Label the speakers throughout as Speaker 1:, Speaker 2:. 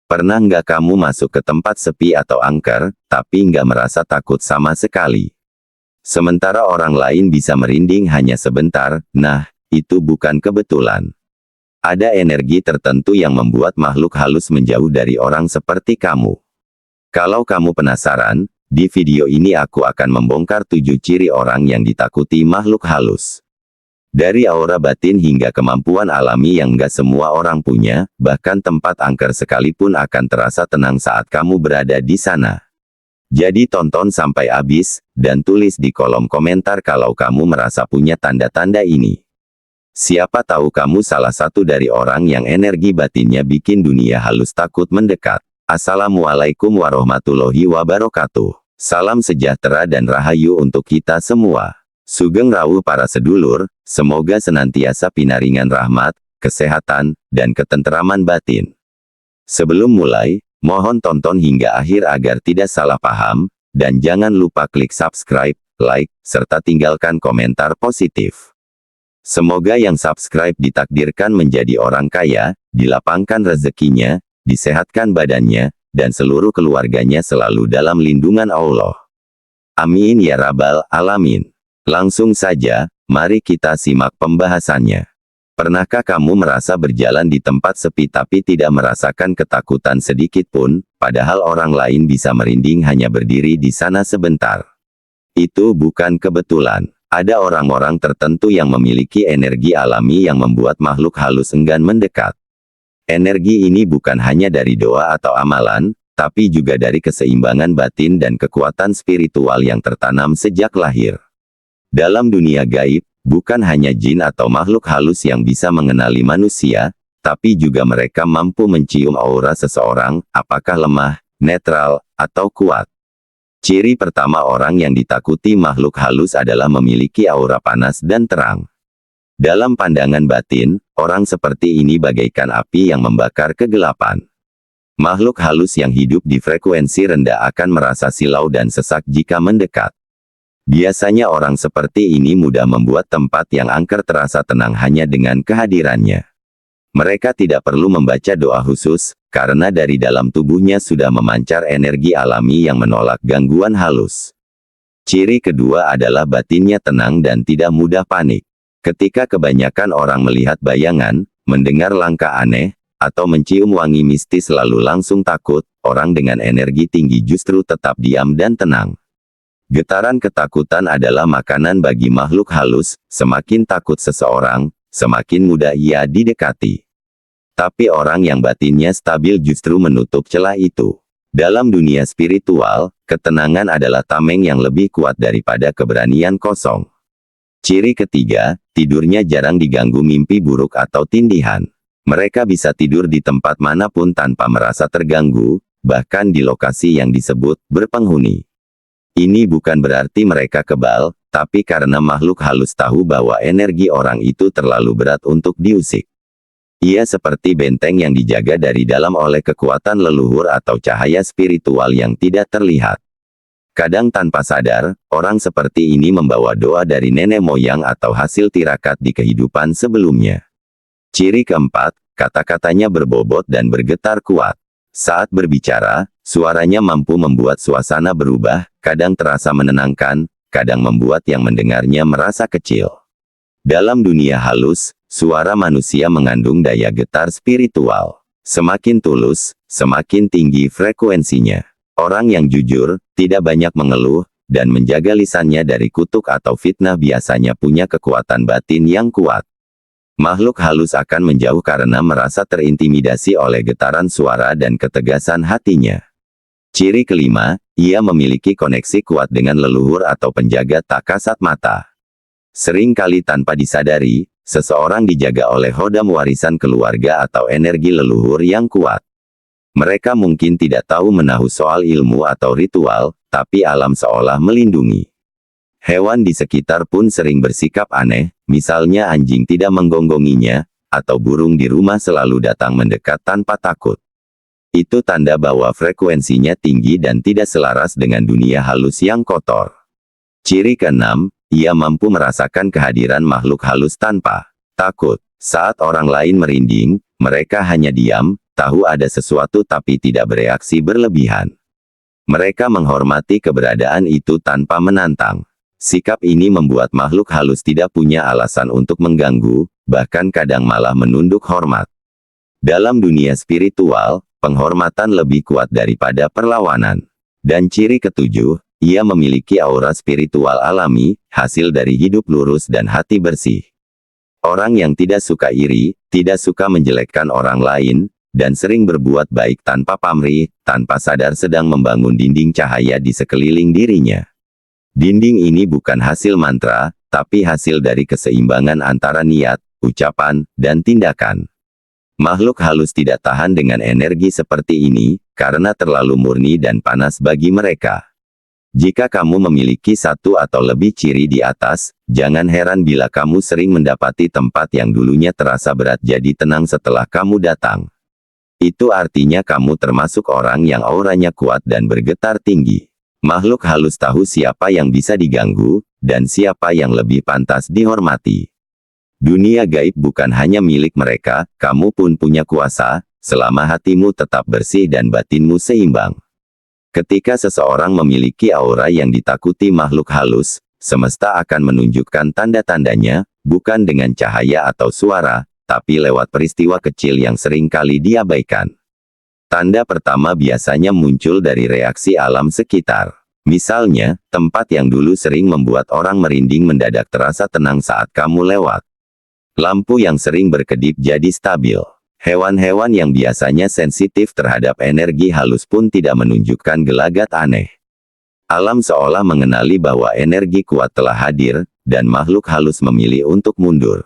Speaker 1: Pernah nggak kamu masuk ke tempat sepi atau angker, tapi nggak merasa takut sama sekali? Sementara orang lain bisa merinding hanya sebentar, nah, itu bukan kebetulan. Ada energi tertentu yang membuat makhluk halus menjauh dari orang seperti kamu. Kalau kamu penasaran, di video ini aku akan membongkar 7 ciri orang yang ditakuti makhluk halus. Dari aura batin hingga kemampuan alami yang nggak semua orang punya, bahkan tempat angker sekalipun akan terasa tenang saat kamu berada di sana. Jadi tonton sampai habis, dan tulis di kolom komentar kalau kamu merasa punya tanda-tanda ini. Siapa tahu kamu salah satu dari orang yang energi batinnya bikin dunia halus takut mendekat. Assalamualaikum warahmatullahi wabarakatuh. Salam sejahtera dan rahayu untuk kita semua. Sugeng Rawu para sedulur, semoga senantiasa pinaringan rahmat, kesehatan, dan ketenteraman batin. Sebelum mulai, mohon tonton hingga akhir agar tidak salah paham, dan jangan lupa klik subscribe, like, serta tinggalkan komentar positif. Semoga yang subscribe ditakdirkan menjadi orang kaya, dilapangkan rezekinya, disehatkan badannya, dan seluruh keluarganya selalu dalam lindungan Allah. Amin ya rabbal alamin. Langsung saja, mari kita simak pembahasannya. Pernahkah kamu merasa berjalan di tempat sepi tapi tidak merasakan ketakutan sedikit pun, padahal orang lain bisa merinding hanya berdiri di sana sebentar? Itu bukan kebetulan. Ada orang-orang tertentu yang memiliki energi alami yang membuat makhluk halus enggan mendekat. Energi ini bukan hanya dari doa atau amalan, tapi juga dari keseimbangan batin dan kekuatan spiritual yang tertanam sejak lahir. Dalam dunia gaib, bukan hanya jin atau makhluk halus yang bisa mengenali manusia, tapi juga mereka mampu mencium aura seseorang, apakah lemah, netral, atau kuat. Ciri pertama orang yang ditakuti makhluk halus adalah memiliki aura panas dan terang. Dalam pandangan batin, orang seperti ini bagaikan api yang membakar kegelapan. Makhluk halus yang hidup di frekuensi rendah akan merasa silau dan sesak jika mendekat. Biasanya orang seperti ini mudah membuat tempat yang angker terasa tenang hanya dengan kehadirannya. Mereka tidak perlu membaca doa khusus, karena dari dalam tubuhnya sudah memancar energi alami yang menolak gangguan halus. Ciri kedua adalah batinnya tenang dan tidak mudah panik. Ketika kebanyakan orang melihat bayangan, mendengar langkah aneh, atau mencium wangi mistis lalu langsung takut, orang dengan energi tinggi justru tetap diam dan tenang. Getaran ketakutan adalah makanan bagi makhluk halus, semakin takut seseorang, semakin mudah ia didekati. Tapi orang yang batinnya stabil justru menutup celah itu. Dalam dunia spiritual, ketenangan adalah tameng yang lebih kuat daripada keberanian kosong. Ciri ketiga, tidurnya jarang diganggu mimpi buruk atau tindihan. Mereka bisa tidur di tempat manapun tanpa merasa terganggu, bahkan di lokasi yang disebut berpenghuni. Ini bukan berarti mereka kebal, tapi karena makhluk halus tahu bahwa energi orang itu terlalu berat untuk diusik. Ia seperti benteng yang dijaga dari dalam oleh kekuatan leluhur atau cahaya spiritual yang tidak terlihat. Kadang tanpa sadar, orang seperti ini membawa doa dari nenek moyang atau hasil tirakat di kehidupan sebelumnya. Ciri keempat, kata-katanya berbobot dan bergetar kuat. Saat berbicara, suaranya mampu membuat suasana berubah, kadang terasa menenangkan, kadang membuat yang mendengarnya merasa kecil. Dalam dunia halus, suara manusia mengandung daya getar spiritual. Semakin tulus, semakin tinggi frekuensinya. Orang yang jujur, tidak banyak mengeluh, dan menjaga lisannya dari kutuk atau fitnah biasanya punya kekuatan batin yang kuat. Makhluk halus akan menjauh karena merasa terintimidasi oleh getaran suara dan ketegasan hatinya. Ciri kelima, ia memiliki koneksi kuat dengan leluhur atau penjaga tak kasat mata. Sering kali tanpa disadari, seseorang dijaga oleh hodam warisan keluarga atau energi leluhur yang kuat. Mereka mungkin tidak tahu menahu soal ilmu atau ritual, tapi alam seolah melindungi. Hewan di sekitar pun sering bersikap aneh, misalnya anjing tidak menggonggonginya, atau burung di rumah selalu datang mendekat tanpa takut. Itu tanda bahwa frekuensinya tinggi dan tidak selaras dengan dunia halus yang kotor. Ciri keenam, ia mampu merasakan kehadiran makhluk halus tanpa takut. Saat orang lain merinding, mereka hanya diam, tahu ada sesuatu tapi tidak bereaksi berlebihan. Mereka menghormati keberadaan itu tanpa menantang. Sikap ini membuat makhluk halus tidak punya alasan untuk mengganggu, bahkan kadang malah menunduk hormat. Dalam dunia spiritual, penghormatan lebih kuat daripada perlawanan. Dan ciri ketujuh, ia memiliki aura spiritual alami, hasil dari hidup lurus dan hati bersih. Orang yang tidak suka iri, tidak suka menjelekkan orang lain, dan sering berbuat baik tanpa pamrih, tanpa sadar sedang membangun dinding cahaya di sekeliling dirinya. Dinding ini bukan hasil mantra, tapi hasil dari keseimbangan antara niat, ucapan, dan tindakan. Makhluk halus tidak tahan dengan energi seperti ini, karena terlalu murni dan panas bagi mereka. Jika kamu memiliki satu atau lebih ciri di atas, jangan heran bila kamu sering mendapati tempat yang dulunya terasa berat jadi tenang setelah kamu datang. Itu artinya kamu termasuk orang yang auranya kuat dan bergetar tinggi. Makhluk halus tahu siapa yang bisa diganggu, dan siapa yang lebih pantas dihormati. Dunia gaib bukan hanya milik mereka, kamu pun punya kuasa, selama hatimu tetap bersih dan batinmu seimbang. Ketika seseorang memiliki aura yang ditakuti makhluk halus, semesta akan menunjukkan tanda-tandanya, bukan dengan cahaya atau suara, tapi lewat peristiwa kecil yang sering kali diabaikan. Tanda pertama biasanya muncul dari reaksi alam sekitar. Misalnya, tempat yang dulu sering membuat orang merinding mendadak terasa tenang saat kamu lewat. Lampu yang sering berkedip jadi stabil. Hewan-hewan yang biasanya sensitif terhadap energi halus pun tidak menunjukkan gelagat aneh. Alam seolah mengenali bahwa energi kuat telah hadir, dan makhluk halus memilih untuk mundur.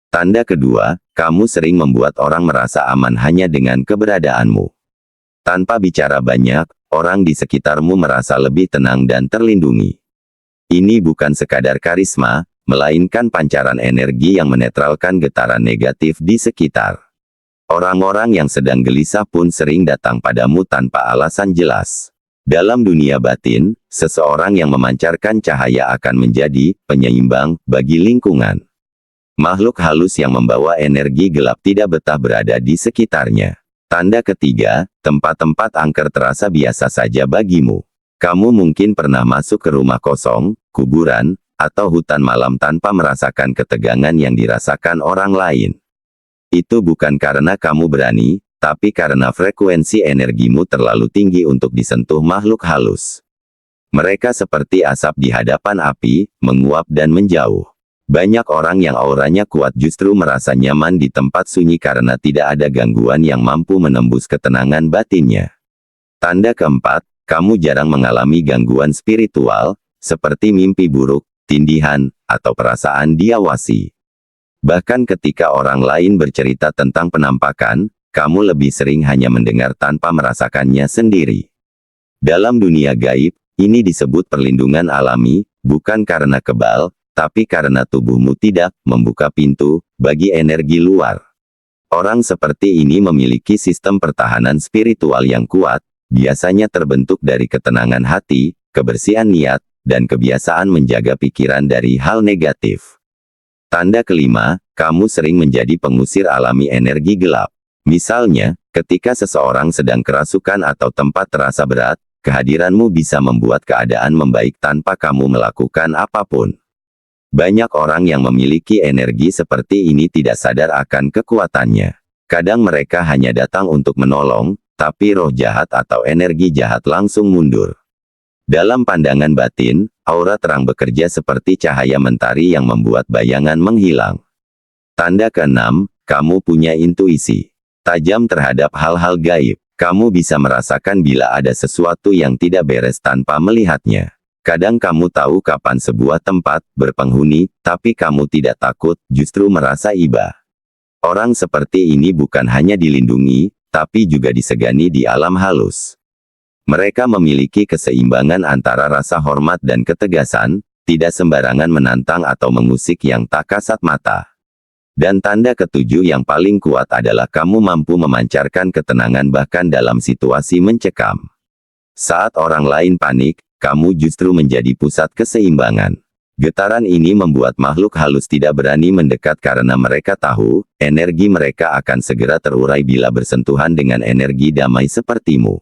Speaker 1: Tanda kedua, kamu sering membuat orang merasa aman hanya dengan keberadaanmu. Tanpa bicara banyak, orang di sekitarmu merasa lebih tenang dan terlindungi. Ini bukan sekadar karisma, melainkan pancaran energi yang menetralkan getaran negatif di sekitar. Orang-orang yang sedang gelisah pun sering datang padamu tanpa alasan jelas. Dalam dunia batin, seseorang yang memancarkan cahaya akan menjadi penyeimbang bagi lingkungan. Makhluk halus yang membawa energi gelap tidak betah berada di sekitarnya. Tanda ketiga, tempat-tempat angker terasa biasa saja bagimu. Kamu mungkin pernah masuk ke rumah kosong, kuburan, atau hutan malam tanpa merasakan ketegangan yang dirasakan orang lain. Itu bukan karena kamu berani, tapi karena frekuensi energimu terlalu tinggi untuk disentuh makhluk halus. Mereka seperti asap di hadapan api, menguap dan menjauh. Banyak orang yang auranya kuat justru merasa nyaman di tempat sunyi karena tidak ada gangguan yang mampu menembus ketenangan batinnya. Tanda keempat, kamu jarang mengalami gangguan spiritual, seperti mimpi buruk, tindihan, atau perasaan diawasi. Bahkan ketika orang lain bercerita tentang penampakan, kamu lebih sering hanya mendengar tanpa merasakannya sendiri. Dalam dunia gaib, ini disebut perlindungan alami, bukan karena kebal, tapi karena tubuhmu tidak membuka pintu bagi energi luar. Orang seperti ini memiliki sistem pertahanan spiritual yang kuat, biasanya terbentuk dari ketenangan hati, kebersihan niat, dan kebiasaan menjaga pikiran dari hal negatif. Tanda kelima, kamu sering menjadi pengusir alami energi gelap. Misalnya, ketika seseorang sedang kerasukan atau tempat terasa berat, kehadiranmu bisa membuat keadaan membaik tanpa kamu melakukan apapun. Banyak orang yang memiliki energi seperti ini tidak sadar akan kekuatannya. Kadang mereka hanya datang untuk menolong, tapi roh jahat atau energi jahat langsung mundur. Dalam pandangan batin, aura terang bekerja seperti cahaya mentari yang membuat bayangan menghilang. Tanda keenam, kamu punya intuisi tajam terhadap hal-hal gaib. Kamu bisa merasakan bila ada sesuatu yang tidak beres tanpa melihatnya. Kadang kamu tahu kapan sebuah tempat berpenghuni, tapi kamu tidak takut, justru merasa iba. Orang seperti ini bukan hanya dilindungi, tapi juga disegani di alam halus. Mereka memiliki keseimbangan antara rasa hormat dan ketegasan, tidak sembarangan menantang atau mengusik yang tak kasat mata. Dan tanda ketujuh yang paling kuat adalah kamu mampu memancarkan ketenangan bahkan dalam situasi mencekam. Saat orang lain panik, kamu justru menjadi pusat keseimbangan. Getaran ini membuat makhluk halus tidak berani mendekat karena mereka tahu, energi mereka akan segera terurai bila bersentuhan dengan energi damai sepertimu.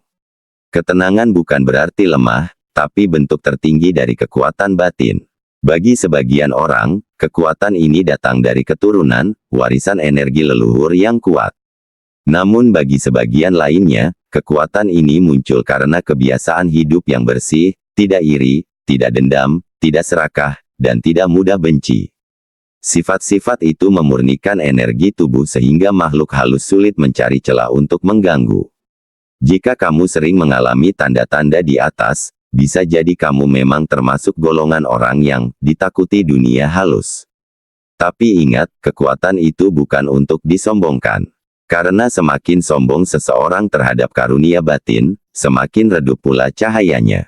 Speaker 1: Ketenangan bukan berarti lemah, tapi bentuk tertinggi dari kekuatan batin. Bagi sebagian orang, kekuatan ini datang dari keturunan, warisan energi leluhur yang kuat. Namun bagi sebagian lainnya, kekuatan ini muncul karena kebiasaan hidup yang bersih, tidak iri, tidak dendam, tidak serakah, dan tidak mudah benci. Sifat-sifat itu memurnikan energi tubuh sehingga makhluk halus sulit mencari celah untuk mengganggu. Jika kamu sering mengalami tanda-tanda di atas, bisa jadi kamu memang termasuk golongan orang yang ditakuti dunia halus. Tapi ingat, kekuatan itu bukan untuk disombongkan. Karena semakin sombong seseorang terhadap karunia batin, semakin redup pula cahayanya.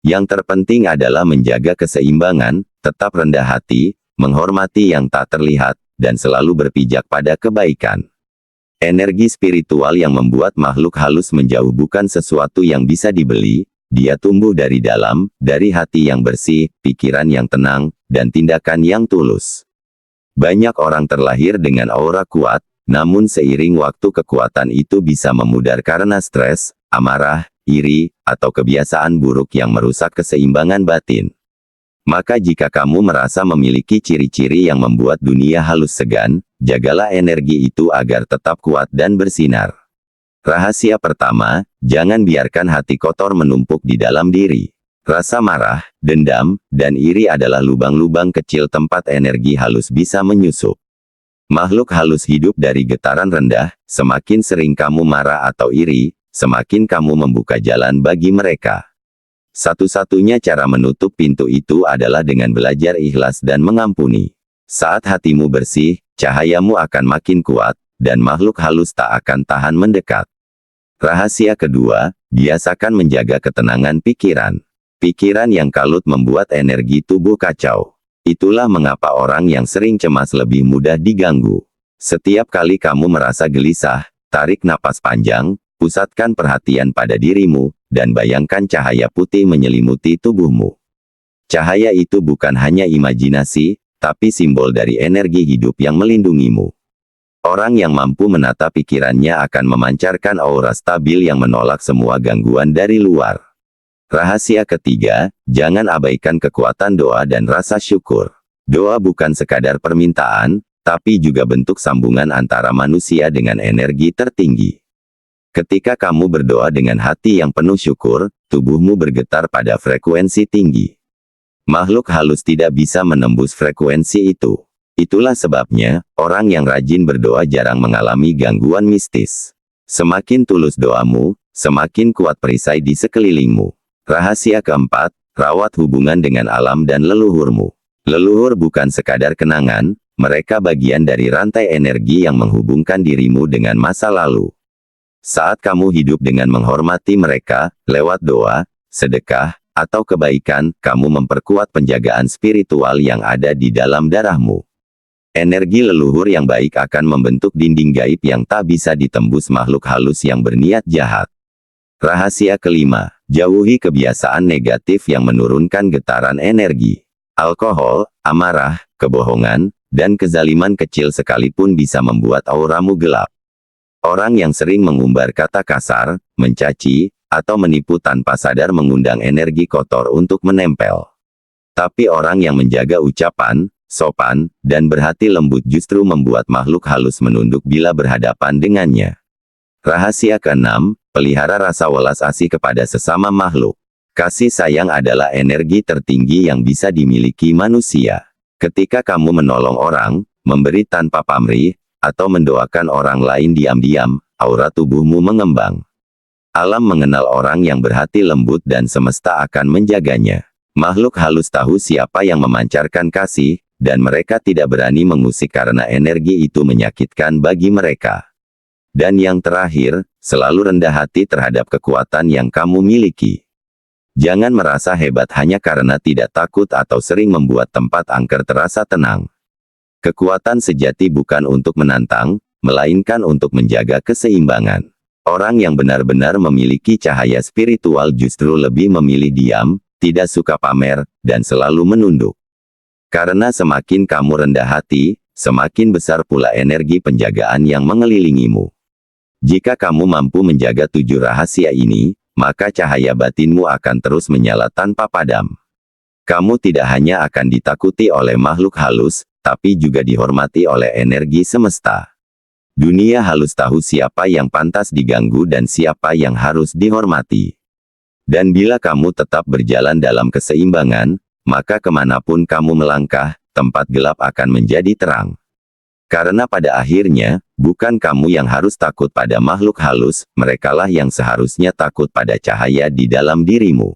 Speaker 1: Yang terpenting adalah menjaga keseimbangan, tetap rendah hati, menghormati yang tak terlihat, dan selalu berpijak pada kebaikan. Energi spiritual yang membuat makhluk halus menjauh bukan sesuatu yang bisa dibeli. Dia tumbuh dari dalam, dari hati yang bersih, pikiran yang tenang, dan tindakan yang tulus. Banyak orang terlahir dengan aura kuat, namun seiring waktu kekuatan itu bisa memudar karena stres, amarah, iri, atau kebiasaan buruk yang merusak keseimbangan batin. Maka jika kamu merasa memiliki ciri-ciri yang membuat dunia halus segan, jagalah energi itu agar tetap kuat dan bersinar. Rahasia pertama, jangan biarkan hati kotor menumpuk di dalam diri. Rasa marah, dendam, dan iri adalah lubang-lubang kecil tempat energi halus bisa menyusup. Makhluk halus hidup dari getaran rendah, semakin sering kamu marah atau iri, semakin kamu membuka jalan bagi mereka. Satu-satunya cara menutup pintu itu adalah dengan belajar ikhlas dan mengampuni. Saat hatimu bersih, cahayamu akan makin kuat, dan makhluk halus tak akan tahan mendekat. Rahasia kedua, biasakan menjaga ketenangan pikiran. Pikiran yang kalut membuat energi tubuh kacau. Itulah mengapa orang yang sering cemas lebih mudah diganggu. Setiap kali kamu merasa gelisah, tarik napas panjang, pusatkan perhatian pada dirimu, dan bayangkan cahaya putih menyelimuti tubuhmu. Cahaya itu bukan hanya imajinasi, tapi simbol dari energi hidup yang melindungimu. Orang yang mampu menata pikirannya akan memancarkan aura stabil yang menolak semua gangguan dari luar. Rahasia ketiga, jangan abaikan kekuatan doa dan rasa syukur. Doa bukan sekadar permintaan, tapi juga bentuk sambungan antara manusia dengan energi tertinggi. Ketika kamu berdoa dengan hati yang penuh syukur, tubuhmu bergetar pada frekuensi tinggi. Makhluk halus tidak bisa menembus frekuensi itu. Itulah sebabnya, orang yang rajin berdoa jarang mengalami gangguan mistis. Semakin tulus doamu, semakin kuat perisai di sekelilingmu. Rahasia keempat, rawat hubungan dengan alam dan leluhurmu. Leluhur bukan sekadar kenangan, mereka bagian dari rantai energi yang menghubungkan dirimu dengan masa lalu. Saat kamu hidup dengan menghormati mereka, lewat doa, sedekah, atau kebaikan, kamu memperkuat penjagaan spiritual yang ada di dalam darahmu. Energi leluhur yang baik akan membentuk dinding gaib yang tak bisa ditembus makhluk halus yang berniat jahat. Rahasia kelima, jauhi kebiasaan negatif yang menurunkan getaran energi. Alkohol, amarah, kebohongan, dan kezaliman kecil sekalipun bisa membuat auramu gelap. Orang yang sering mengumbar kata kasar, mencaci, atau menipu tanpa sadar mengundang energi kotor untuk menempel. Tapi orang yang menjaga ucapan, sopan, dan berhati lembut justru membuat makhluk halus menunduk bila berhadapan dengannya. Rahasia keenam, pelihara rasa welas asih kepada sesama makhluk. Kasih sayang adalah energi tertinggi yang bisa dimiliki manusia. Ketika kamu menolong orang, memberi tanpa pamrih, atau mendoakan orang lain diam-diam, aura tubuhmu mengembang. Alam mengenal orang yang berhati lembut dan semesta akan menjaganya. Makhluk halus tahu siapa yang memancarkan kasih, dan mereka tidak berani mengusik karena energi itu menyakitkan bagi mereka. Dan yang terakhir, selalu rendah hati terhadap kekuatan yang kamu miliki. Jangan merasa hebat hanya karena tidak takut atau sering membuat tempat angker terasa tenang. Kekuatan sejati bukan untuk menantang, melainkan untuk menjaga keseimbangan. Orang yang benar-benar memiliki cahaya spiritual justru lebih memilih diam, tidak suka pamer, dan selalu menunduk. Karena semakin kamu rendah hati, semakin besar pula energi penjagaan yang mengelilingimu. Jika kamu mampu menjaga 7 rahasia ini, maka cahaya batinmu akan terus menyala tanpa padam. Kamu tidak hanya akan ditakuti oleh makhluk halus, tapi juga dihormati oleh energi semesta. Dunia halus tahu siapa yang pantas diganggu dan siapa yang harus dihormati. Dan bila kamu tetap berjalan dalam keseimbangan, maka kemanapun kamu melangkah, tempat gelap akan menjadi terang. Karena pada akhirnya, bukan kamu yang harus takut pada makhluk halus, merekalah yang seharusnya takut pada cahaya di dalam dirimu.